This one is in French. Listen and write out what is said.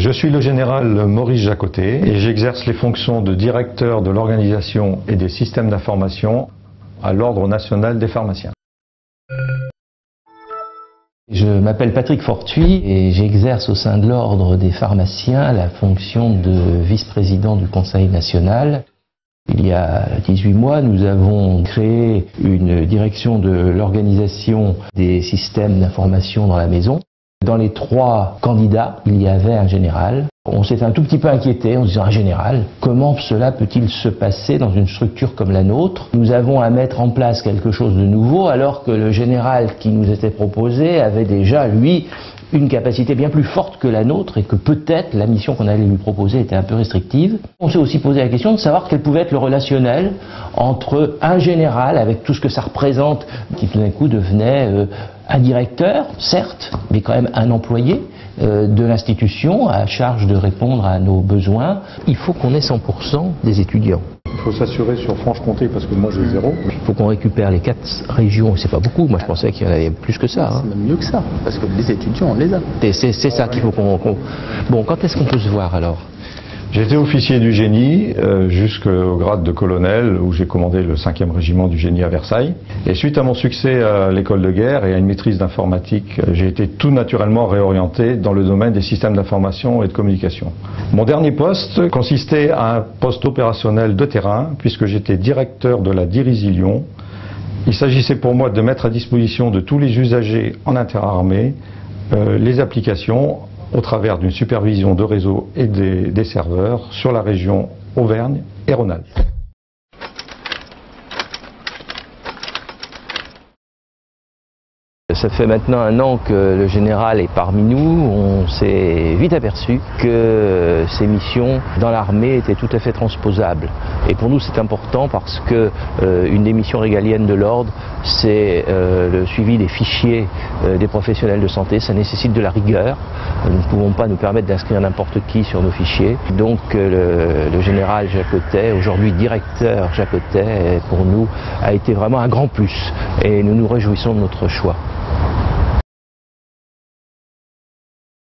Je suis le général Maurice Jacotet et j'exerce les fonctions de directeur de l'organisation et des systèmes d'information à l'Ordre national des pharmaciens. Je m'appelle Patrick Fortuit et j'exerce au sein de l'Ordre des pharmaciens la fonction de vice-président du Conseil national. Il y a 18 mois, nous avons créé une direction de l'organisation des systèmes d'information dans la maison. Dans les 3 candidats, il y avait un général. On s'est un tout petit peu inquiété en se disant un général, comment cela peut-il se passer dans une structure comme la nôtre? Nous avons à mettre en place quelque chose de nouveau alors que le général qui nous était proposé avait déjà, lui, une capacité bien plus forte que la nôtre et que peut-être la mission qu'on allait lui proposer était un peu restrictive. On s'est aussi posé la question de savoir quel pouvait être le relationnel entre un général, avec tout ce que ça représente, qui tout d'un coup devenait un directeur, certes, mais quand même un employé de l'institution à charge de répondre à nos besoins. Il faut qu'on ait 100% des étudiants. Il faut s'assurer sur Franche-Comté parce que moi j'ai 0. Il faut qu'on récupère les 4 régions, c'est pas beaucoup, moi je pensais qu'il y en avait plus que ça. C'est même mieux que ça, parce que les étudiants on les a. C'est ça qu'il faut qu'on... Bon, quand est-ce qu'on peut se voir alors ? J'ai été officier du génie jusqu'au grade de colonel où j'ai commandé le 5e régiment du génie à Versailles. Et suite à mon succès à l'école de guerre et à une maîtrise d'informatique, j'ai été tout naturellement réorienté dans le domaine des systèmes d'information et de communication. Mon dernier poste consistait à un poste opérationnel de terrain puisque j'étais directeur de la Dirisie Lyon. Il s'agissait pour moi de mettre à disposition de tous les usagers en interarmée les applications au travers d'une supervision de réseau et des serveurs sur la région Auvergne et Rhône-Alpes. Ça fait maintenant 1 an que le général est parmi nous. On s'est vite aperçu que ces missions dans l'armée étaient tout à fait transposables. Et pour nous c'est important parce que une des missions régaliennes de l'ordre, c'est le suivi des fichiers des professionnels de santé. Ça nécessite de la rigueur. Nous ne pouvons pas nous permettre d'inscrire n'importe qui sur nos fichiers. Donc le général Jacotet, aujourd'hui directeur Jacotet, pour nous a été vraiment un grand plus. Et nous nous réjouissons de notre choix.